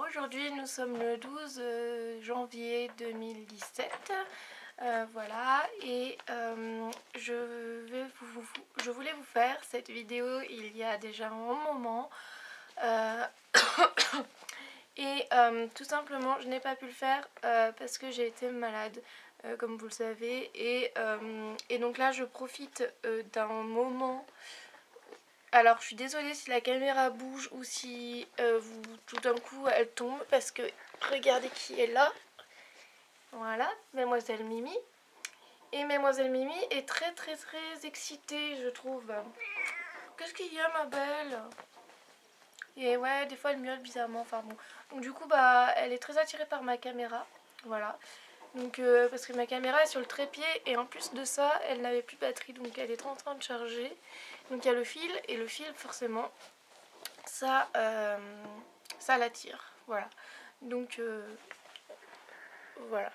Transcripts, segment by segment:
aujourd'hui nous sommes le 12 janvier 2017, voilà, et je voulais vous faire cette vidéo il y a déjà un moment, et tout simplement je n'ai pas pu le faire parce que j'ai été malade, comme vous le savez, et donc là je profite d'un moment. Alors je suis désolée si la caméra bouge ou si tout d'un coup elle tombe, parce que regardez qui est là. Voilà, Mademoiselle Mimi. Et Mademoiselle Mimi est très excitée, je trouve. Qu'est-ce qu'il y a, ma belle? Et ouais, des fois elle miaule bizarrement, enfin bon. Donc du coup bah elle est très attirée par ma caméra, voilà. Donc parce que ma caméra est sur le trépied et en plus de ça elle n'avait plus de batterie, donc elle est en train de charger. Donc il y a le fil, et le fil forcément ça l'attire, voilà. Donc voilà.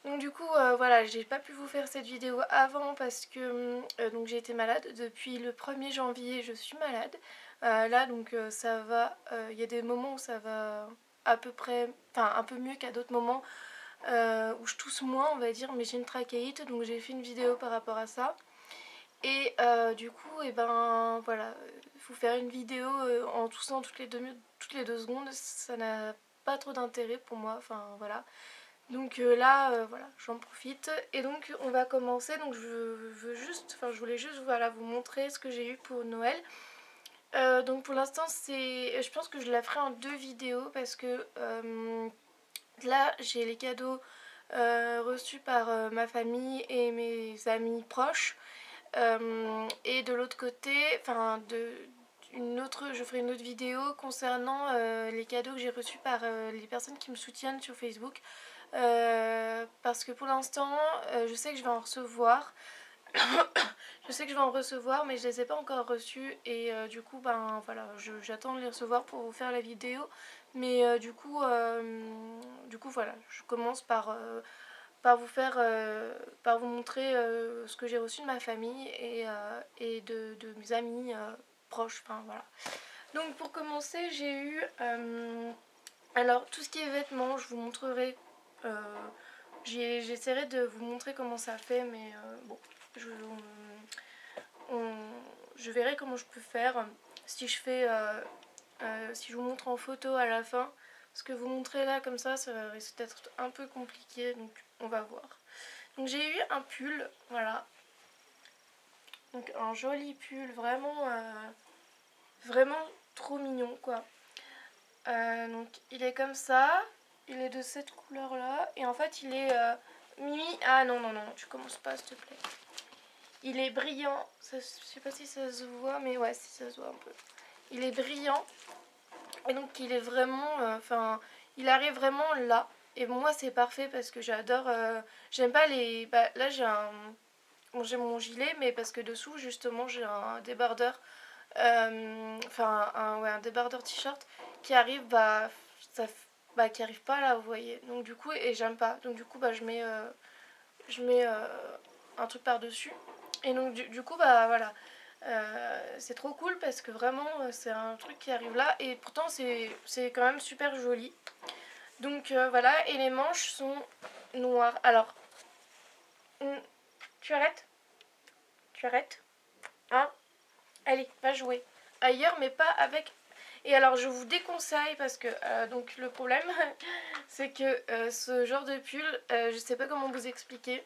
Donc du coup voilà, j'ai pas pu vous faire cette vidéo avant parce que donc j'ai été malade depuis le 1er janvier, je suis malade. Là donc ça va, il y a des moments où ça va à peu près, enfin un peu mieux qu'à d'autres moments où je tousse moins, on va dire, mais j'ai une trachéite, donc j'ai fait une vidéo par rapport à ça. Et du coup, et ben voilà, vous faire une vidéo en toussant toutes les 2 secondes, ça n'a pas trop d'intérêt pour moi, enfin voilà. Donc là, voilà, j'en profite. Et donc on va commencer, donc je voulais juste voilà, vous montrer ce que j'ai eu pour Noël. Donc pour l'instant, je pense que je la ferai en 2 vidéos parce que là, j'ai les cadeaux reçus par ma famille et mes amis proches. Et de l'autre côté, enfin je ferai une autre vidéo concernant les cadeaux que j'ai reçus par les personnes qui me soutiennent sur Facebook, parce que pour l'instant je sais que je vais en recevoir. Je sais que je vais en recevoir, mais je les ai pas encore reçus, et du coup ben voilà, j'attends de les recevoir pour vous faire la vidéo. Mais du coup voilà, je commence par vous montrer ce que j'ai reçu de ma famille et de mes amis proches, enfin voilà. Donc pour commencer, j'ai eu alors tout ce qui est vêtements, je vous montrerai, j'essaierai de vous montrer comment ça fait, mais bon, je verrai comment je peux faire, si je fais si je vous montre en photo à la fin. Ce que vous montrez là comme ça risque d'être un peu compliqué, donc on va voir. Donc j'ai eu un pull, voilà. Donc un joli pull, vraiment trop mignon quoi. Donc il est comme ça, il est de cette couleur là, et en fait il est ah non, tu commences pas s'il te plaît. Il est brillant, je sais pas si ça se voit, mais ouais, si ça se voit un peu. Il est brillant, et donc il est vraiment, enfin il arrive vraiment là. Et moi c'est parfait parce que j'adore, j'aime pas les, bah, là j'ai mon gilet, mais parce que dessous justement j'ai un débardeur, enfin un débardeur t-shirt qui arrive, qui arrive pas là, vous voyez. Donc du coup, et j'aime pas, donc du coup bah je mets un truc par dessus. Et donc du coup bah voilà, c'est trop cool parce que vraiment c'est un truc qui arrive là, et pourtant c'est quand même super joli. Donc voilà, et les manches sont noires. Alors tu arrêtes, hein, allez, va jouer ailleurs, mais pas avec. Et alors je vous déconseille parce que donc le problème c'est que ce genre de pull, je sais pas comment vous expliquer,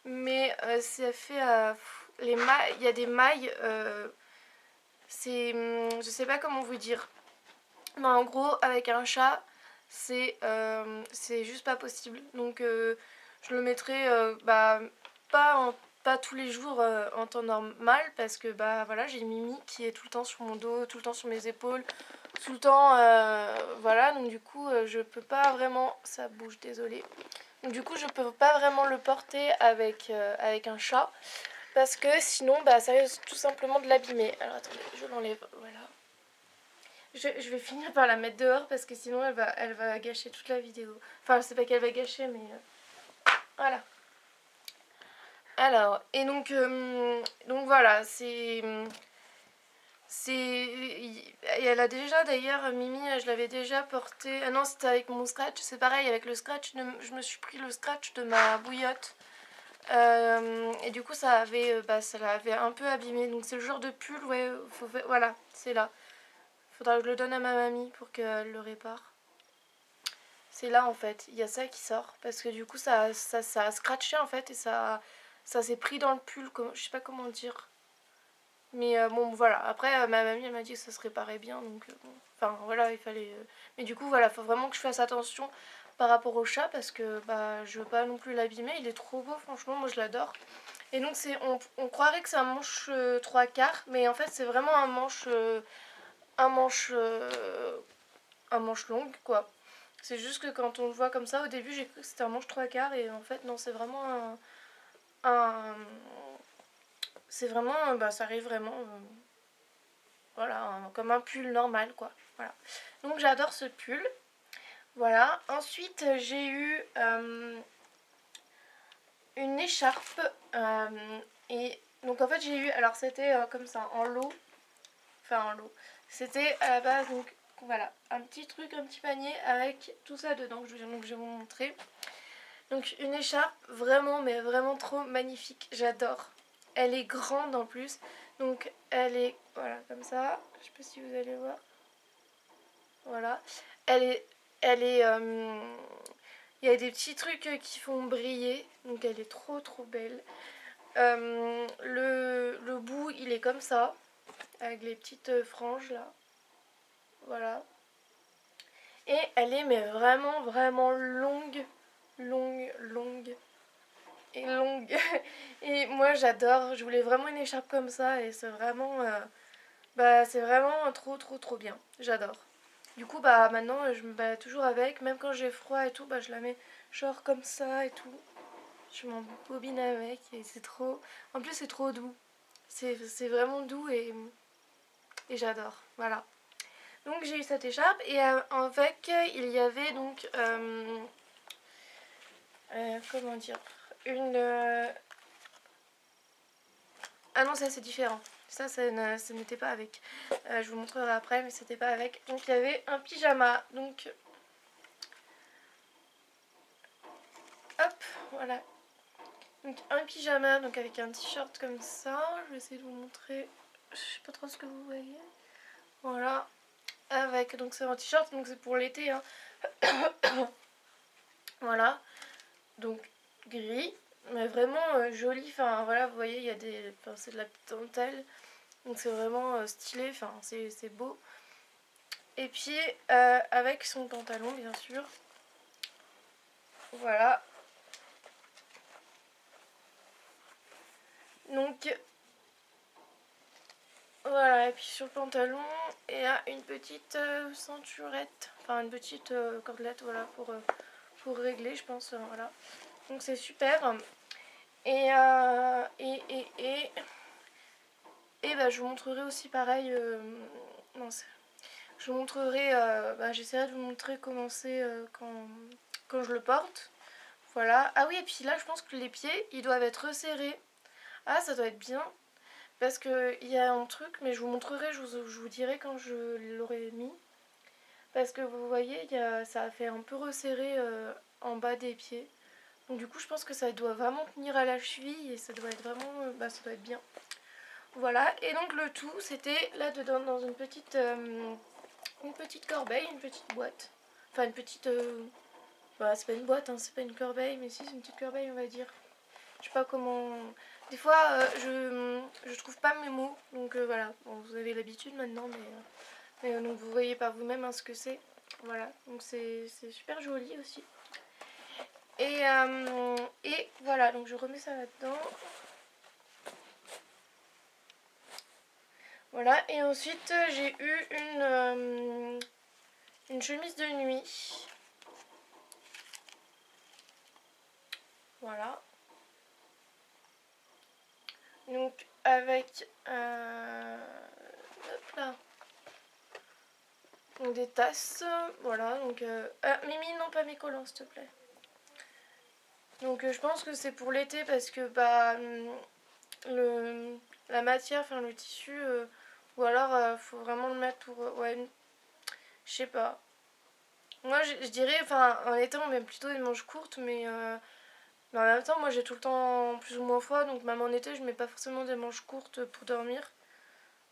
mais ça fait les mailles, il y a des mailles, je sais pas comment vous dire, mais en gros avec un chat c'est juste pas possible. Donc je le mettrai pas tous les jours en temps normal, parce que bah voilà, j'ai Mimi qui est tout le temps sur mon dos, tout le temps sur mes épaules, tout le temps voilà, donc du coup je peux pas vraiment, ça bouge, désolée, donc du coup je peux pas vraiment le porter avec un chat, parce que sinon bah ça risque tout simplement de l'abîmer. Alors attendez, je l'enlève, voilà. Je vais finir par la mettre dehors parce que sinon elle va gâcher toute la vidéo. Enfin, c'est pas qu'elle va gâcher, mais voilà. Alors, et donc voilà, c'est Et elle a déjà d'ailleurs, Mimi, je l'avais déjà porté. Ah non, c'était avec mon scratch. C'est pareil, avec le scratch, je me suis pris le scratch de ma bouillotte. Et du coup, ça l'avait un peu abîmé. Donc c'est le genre de pull, ouais, voilà, c'est là. Faudra que je le donne à ma mamie pour qu'elle le répare. C'est là en fait, il y a ça qui sort. Parce que du coup, ça a scratché en fait et ça s'est pris dans le pull. Je sais pas comment dire. Mais bon, voilà. Après, ma mamie, elle m'a dit que ça se réparait bien. Donc, bon. Enfin, voilà, il fallait. Mais du coup, voilà, faut vraiment que je fasse attention par rapport au chat parce que bah, je veux pas non plus l'abîmer. Il est trop beau, franchement, moi je l'adore. Et donc, on croirait que c'est un manche 3/4, mais en fait, c'est vraiment un manche, un manche longue, quoi. C'est juste que quand on le voit comme ça, au début, j'ai cru que c'était un manche 3/4, et en fait, non, c'est vraiment un c'est vraiment, bah, ça arrive vraiment, voilà, comme un pull normal, quoi. Voilà. Donc, j'adore ce pull. Voilà. Ensuite, j'ai eu une écharpe. Et donc, en fait, j'ai eu, alors c'était comme ça, en lot. Enfin, en lot. C'était à la base, donc voilà, un petit truc, un petit panier avec tout ça dedans. Donc, je vais vous montrer. Donc, une écharpe vraiment, mais vraiment trop magnifique. J'adore. Elle est grande en plus. Donc, elle est, voilà, comme ça. Je sais pas si vous allez voir. Voilà. Elle est, elle est, il y a des petits trucs qui font briller. Donc, elle est trop, trop belle. Le bout, il est comme ça. Avec les petites franges là. Voilà. Et elle est mais vraiment vraiment longue. Longue et longue. Et moi j'adore. Je voulais vraiment une écharpe comme ça. Et c'est vraiment bah c'est vraiment trop trop trop bien. J'adore. Du coup bah maintenant je me bats toujours avec. Même quand j'ai froid et tout, bah je la mets genre comme ça et tout. Je m'en bobine avec et c'est trop. En plus c'est trop doux. C'est vraiment doux et j'adore. Voilà. Donc j'ai eu cette écharpe et avec il y avait donc comment dire, une ah non, ça c'est différent, ça n'était pas avec, je vous montrerai après, mais c'était pas avec. Donc il y avait un pyjama, donc hop, voilà, donc un pyjama, donc avec un t-shirt comme ça. Je vais essayer de vous montrer, je sais pas trop ce que vous voyez. Voilà, avec, donc c'est un t-shirt, donc c'est pour l'été, hein. Voilà, donc gris, mais vraiment joli. Enfin voilà, vous voyez, il y a des, enfin, c'est de la dentelle, donc c'est vraiment stylé. Enfin c'est beau. Et puis avec son pantalon bien sûr. Voilà. Donc voilà, et puis sur le pantalon, il y a une petite ceinturette, enfin une petite cordelette, voilà, pour régler, je pense, voilà. Donc c'est super. Et, et bah, je vous montrerai aussi pareil. Non, je vous montrerai. Bah, j'essaierai de vous montrer comment c'est quand je le porte. Voilà. Ah oui, et puis là, je pense que les pieds, ils doivent être resserrés. Ah, ça doit être bien. Parce qu'il y a un truc, mais je vous montrerai, je vous dirai quand je l'aurai mis. Parce que vous voyez, ça a fait un peu resserré en bas des pieds. Donc du coup, je pense que ça doit vraiment tenir à la cheville et ça doit être vraiment, bah, ça doit être bien. Voilà, et donc le tout, c'était là-dedans, dans une petite corbeille, une petite boîte. Enfin, une petite... bah, c'est pas une boîte, hein, c'est pas une corbeille, mais si, c'est une petite corbeille, on va dire. Je sais pas comment... Des fois, je trouve pas mes mots, donc voilà. Bon, vous avez l'habitude maintenant, mais donc vous voyez par vous-même hein, ce que c'est. Voilà, donc c'est super joli aussi. Et voilà, donc je remets ça là-dedans. Voilà, et ensuite j'ai eu une chemise de nuit. Voilà. Donc avec hop là. Donc des tasses. Voilà, donc Mimi, non pas mes collants s'il te plaît. Donc je pense que c'est pour l'été parce que bah la matière, enfin le tissu, Ou alors faut vraiment le mettre pour... ouais, je sais pas. Moi je dirais, enfin en été on met plutôt des manches courtes, mais en même temps moi j'ai tout le temps plus ou moins froid, donc même en été je mets pas forcément des manches courtes pour dormir.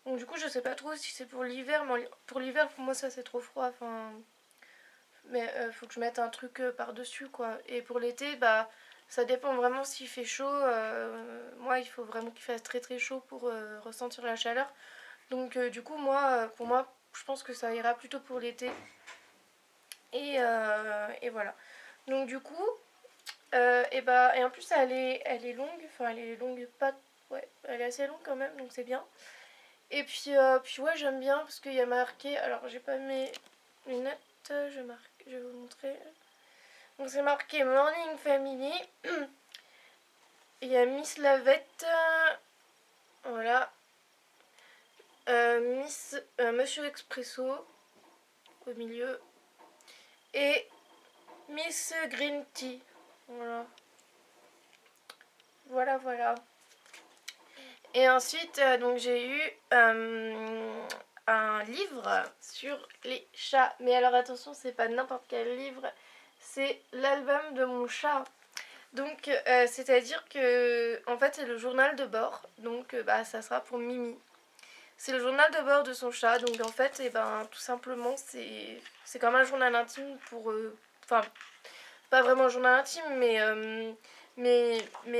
Donc du coup je sais pas trop si c'est pour l'hiver, mais pour l'hiver pour moi ça c'est trop froid, enfin... Mais faut que je mette un truc par-dessus quoi. Et pour l'été, bah ça dépend vraiment s'il fait chaud. Moi il faut vraiment qu'il fasse très très chaud pour ressentir la chaleur. Donc du coup moi, pour moi, je pense que ça ira plutôt pour l'été. Et voilà. Donc du coup, et en plus elle est longue, enfin elle est longue pas... Ouais, elle est assez longue quand même, donc c'est bien. Et puis ouais j'aime bien parce qu'il y a marqué, alors j'ai pas mes lunettes, je vais vous montrer. Donc c'est marqué Morning Family. Il y a Miss Lavette, voilà, Monsieur Expresso au milieu et Miss Green Tea. Voilà, voilà, voilà. Et ensuite, donc j'ai eu un livre sur les chats. Mais alors attention, c'est pas n'importe quel livre, c'est l'album de mon chat. Donc, c'est-à-dire que, en fait, c'est le journal de bord. Donc, bah, ça sera pour Mimi. C'est le journal de bord de son chat. Donc, en fait, et ben, tout simplement, c'est comme un journal intime pour... Enfin, pas vraiment un journal intime, mais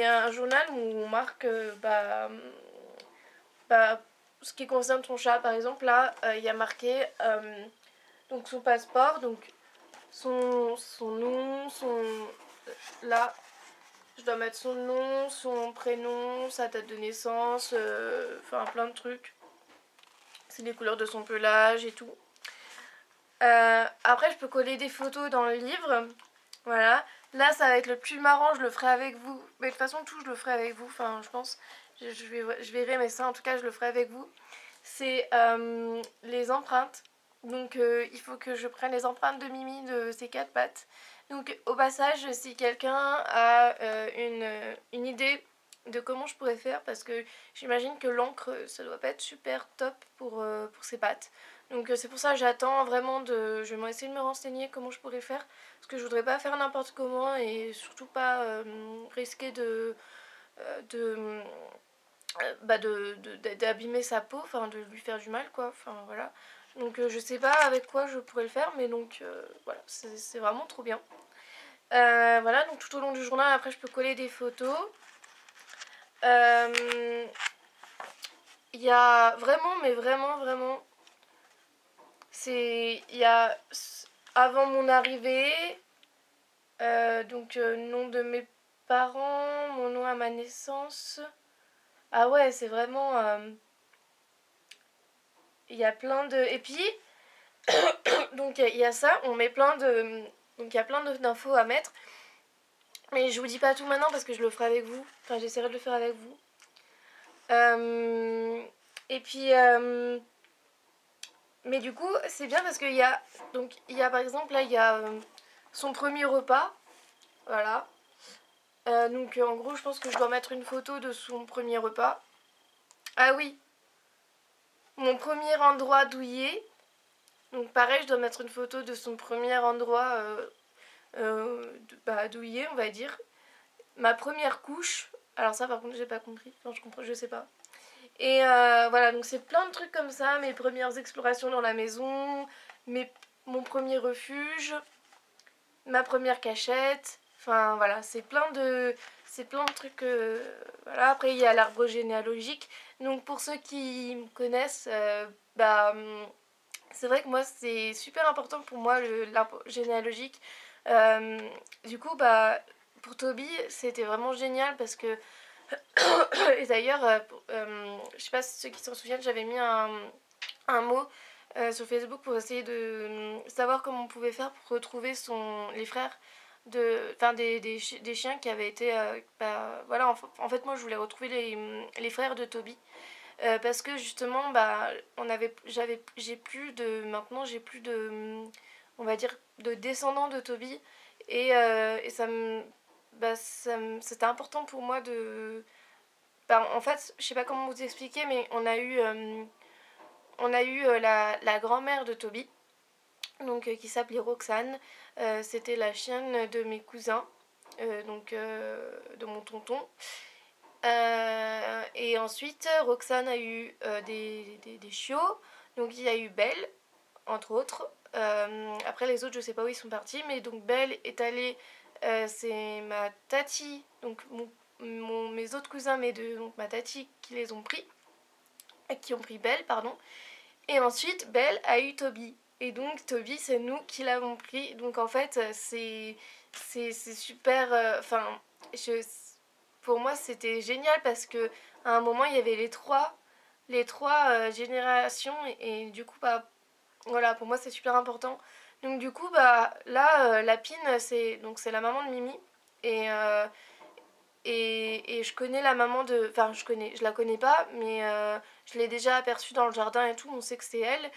un journal où on marque bah, ce qui concerne son chat. Par exemple, là, il y a marqué donc son passeport, donc son nom, là, je dois mettre son nom, son prénom, sa date de naissance, enfin plein de trucs. C'est les couleurs de son pelage et tout. Après, je peux coller des photos dans le livre. Voilà. Là, ça va être le plus marrant, je le ferai avec vous. Mais de toute façon, tout, je le ferai avec vous. Enfin, je pense, je verrai, mais ça, en tout cas, je le ferai avec vous. C'est les empreintes. Donc, il faut que je prenne les empreintes de Mimi de ses 4 pattes. Donc, au passage, si quelqu'un a une idée de comment je pourrais faire, parce que j'imagine que l'encre, ça doit pas être super top pour ses pattes. Donc c'est pour ça que j'attends vraiment de... Je vais essayer de me renseigner comment je pourrais faire. Parce que je voudrais pas faire n'importe comment et surtout pas risquer d'abîmer sa peau, enfin de lui faire du mal quoi. Enfin voilà. Donc je sais pas avec quoi je pourrais le faire, mais donc voilà, c'est vraiment trop bien. Voilà, donc tout au long du journal, après je peux coller des photos. Il y a vraiment, mais vraiment, vraiment... Il y a avant mon arrivée, donc nom de mes parents, mon nom à ma naissance. Ah ouais, c'est vraiment... il y a plein de... Et puis, donc il y a ça, on met plein de... Donc il y a plein d'infos à mettre. Mais je vous dis pas tout maintenant parce que je le ferai avec vous. Enfin, j'essaierai de le faire avec vous. Et puis... mais du coup, c'est bien parce qu'il y a... Donc il y a par exemple, là, il y a son premier repas. Voilà. Donc en gros, je pense que je dois mettre une photo de son premier repas. Ah oui, mon premier endroit douillet. Donc pareil, je dois mettre une photo de son premier endroit douillet, on va dire. Ma première couche. Alors ça, par contre, j'ai pas compris. Enfin, je sais pas. Et voilà, donc c'est plein de trucs comme ça. Mes premières explorations dans la maison, mon premier refuge, ma première cachette. Enfin voilà, c'est plein de trucs. Voilà. Après il y a l'arbre généalogique. Donc pour ceux qui me connaissent, c'est vrai que moi c'est super important pour moi l'arbre généalogique. Euh, du coup pour Toby c'était vraiment génial parce que et d'ailleurs je sais pas si ceux qui s'en souviennent, j'avais mis un mot sur Facebook pour essayer de savoir comment on pouvait faire pour retrouver les frères des chiens qui avaient été voilà, en fait moi je voulais retrouver les frères de Toby parce que justement j'ai plus de on va dire de descendants de Toby et c'était important pour moi de en fait je sais pas comment vous expliquer, mais on a eu on a eu la grand-mère de Toby, donc qui s'appelait Roxane. C'était la chienne de mes cousins, de mon tonton. Et ensuite, Roxane a eu des chiots. Donc il y a eu Belle, entre autres. Après les autres, je sais pas où ils sont partis, mais donc Belle est allée, c'est ma tati, donc mes autres cousins, donc ma tati qui les ont pris, qui ont pris Belle, pardon. Et ensuite, Belle a eu Toby. Et donc Toby, c'est nous qui l'avons pris. Donc en fait, c'est super. Enfin, pour moi, c'était génial parce que à un moment, il y avait les trois générations et du coup, bah voilà, pour moi, c'est super important. Donc du coup, bah là, Lapine, c'est la maman de Mimi et et je connais la maman de... Enfin, je la connais pas, mais je l'ai déjà aperçue dans le jardin et tout, on sait que c'est elle.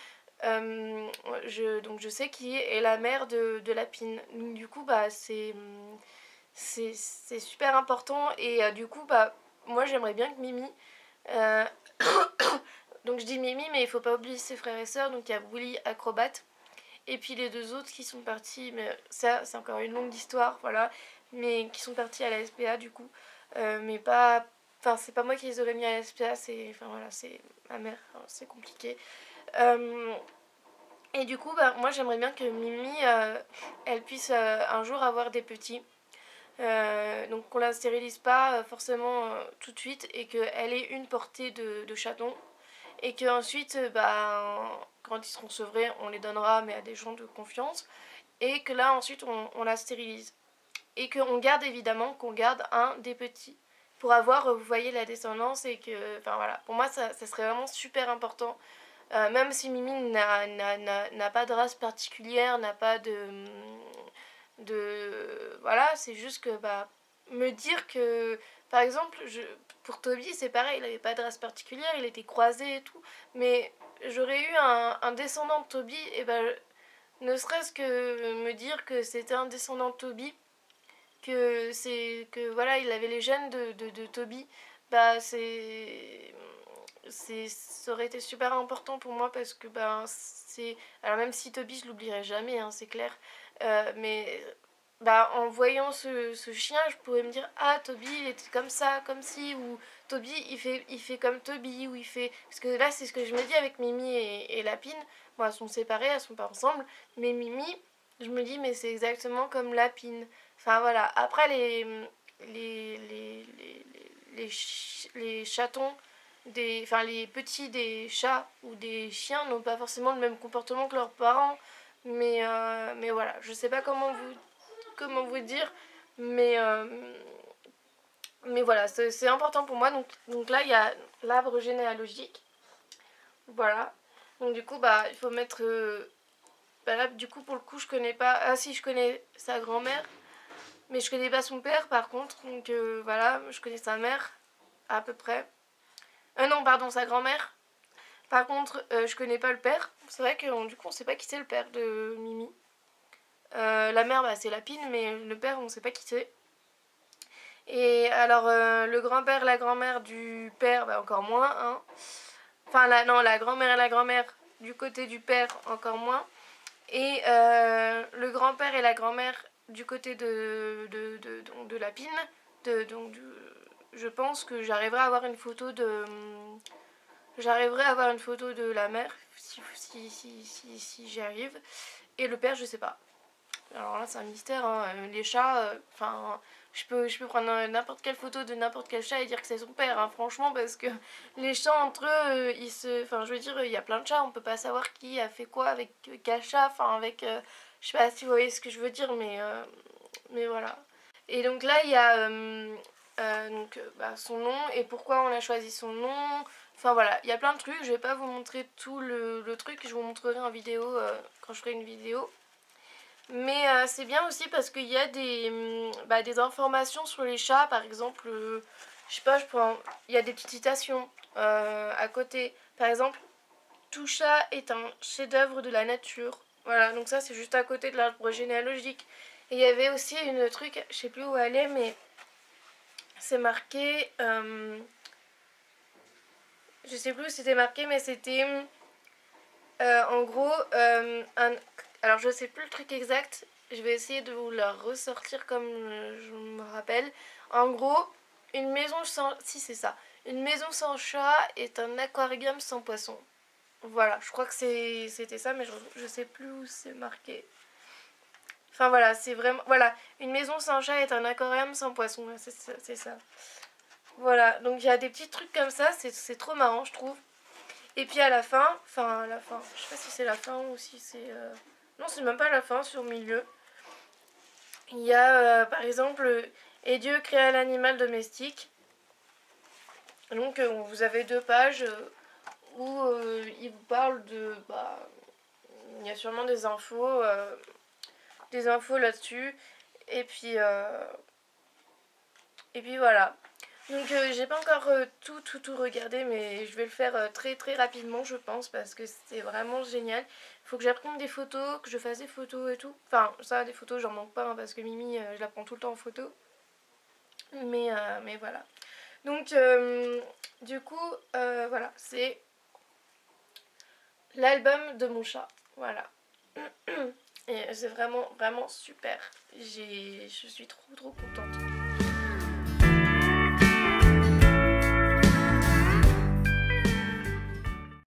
Donc je sais qui est la mère de Lapine. Donc du coup, bah c'est super important. Et du coup, bah moi j'aimerais bien que Mimi... euh, donc je dis Mimi, mais il faut pas oublier ses frères et sœurs. Donc il y a Willy, acrobate. Et puis les deux autres qui sont partis, mais ça c'est encore une longue histoire, voilà, mais qui sont partis à la SPA du coup, mais pas, enfin c'est pas moi qui les aurais mis à la SPA, enfin voilà, c'est ma mère, enfin, c'est compliqué. Euh, et du coup, bah, moi j'aimerais bien que Mimi, elle puisse un jour avoir des petits. Donc qu'on la stérilise pas forcément tout de suite et qu'elle ait une portée de chaton et qu'ensuite, quand ils seront sevrés, on les donnera, mais à des gens de confiance, et que là, ensuite, on la stérilise. Et qu'on garde, évidemment, qu'on garde un des petits, pour avoir, vous voyez, la descendance, et que, enfin voilà, pour moi, ça serait vraiment super important. Même si Mimi n'a pas de race particulière, n'a pas voilà, c'est juste que, bah, me dire que par exemple pour Toby c'est pareil, il avait pas de race particulière, il était croisé et tout, mais j'aurais eu un descendant de Toby et ben ne serait-ce que me dire que c'était un descendant de Toby, que voilà il avait les gènes de Toby, bah ça aurait été super important pour moi parce que ben c'est alors même si Toby je l'oublierai jamais hein, c'est clair, mais bah en voyant ce chien je pourrais me dire ah Toby il était comme ça comme si, ou Toby il fait comme Toby, ou il fait, parce que là c'est ce que je me dis avec Mimi et Lapine. Bon elles sont séparées, elles sont pas ensemble, mais Mimi je me dis mais c'est exactement comme Lapine. Enfin voilà, après les, les, les, les chatons, enfin les petits des chats ou des chiens n'ont pas forcément le même comportement que leurs parents. Mais voilà, je sais pas comment vous dire, mais, mais voilà, c'est important pour moi. Donc là, il y a l'arbre généalogique. Voilà. Donc du coup, bah, il faut mettre... bah là, du coup, pour le coup, je connais pas... Ah si, je connais sa grand-mère, mais je connais pas son père, par contre. Donc voilà, je connais sa mère, à peu près. Non, pardon, sa grand-mère. Par contre, je connais pas le père. C'est vrai que du coup, on sait pas qui c'est le père de Mimi. La mère, bah, c'est Lapine, mais le père, on sait pas qui c'est. Et alors, le grand-père, la grand-mère du père, bah, encore moins. Hein. Enfin, non, la grand-mère et la grand-mère du côté du père, encore moins. Et le grand-père et la grand-mère du côté de Lapine. Je pense que j'arriverai à avoir une photo de... J'arriverai à avoir une photo de la mère, si j'y arrive. Et le père, je sais pas. Alors là, c'est un mystère. Hein. Les chats, enfin, je peux prendre n'importe quelle photo de n'importe quel chat et dire que c'est son père, hein, franchement, parce que les chats entre eux, ils se. Enfin, je veux dire, il y a plein de chats, on peut pas savoir qui a fait quoi avec quel chat, enfin, avec. Je sais pas si vous voyez ce que je veux dire, mais voilà. Et donc là, il y a son nom et pourquoi on a choisi son nom. Enfin voilà, il y a plein de trucs. Je vais pas vous montrer tout le truc, je vous montrerai en vidéo quand je ferai une vidéo. Mais c'est bien aussi parce qu'il y a des informations sur les chats, par exemple, je sais pas, il y a des petites citations à côté. Par exemple, tout chat est un chef-d'œuvre de la nature. Voilà, donc ça c'est juste à côté de l'arbre généalogique. Et il y avait aussi une truc, je sais plus où elle est, mais c'est marqué, je sais plus où c'était marqué, mais c'était En gros, alors je sais plus le truc exact, je vais essayer de vous la ressortir comme je me rappelle. En gros, une maison sans... Si c'est ça. Une maison sans chat est un aquarium sans poisson. Voilà, je crois que c'était ça, mais je sais plus où c'est marqué. Enfin voilà, c'est vraiment... Voilà, une maison sans chat est un aquarium sans poisson, c'est ça. Voilà, donc il y a des petits trucs comme ça, c'est trop marrant je trouve. Et puis à la fin, enfin à la fin, je sais pas si c'est la fin ou si c'est... Non, c'est même pas la fin, c'est au milieu. Il y a par exemple, et Dieu créa l'animal domestique. Donc vous avez 2 pages où il vous parle de... Bah, il y a sûrement des infos là-dessus. Et puis voilà. Donc j'ai pas encore tout regardé, mais je vais le faire très rapidement je pense parce que c'est vraiment génial. Il faut que j'apprenne des photos, que je fasse des photos et tout. Enfin ça des photos j'en manque pas hein, parce que Mimi je la prends tout le temps en photo. Mais voilà. Donc du coup voilà c'est l'album de mon chat. Voilà. Et c'est vraiment super. Je suis trop contente.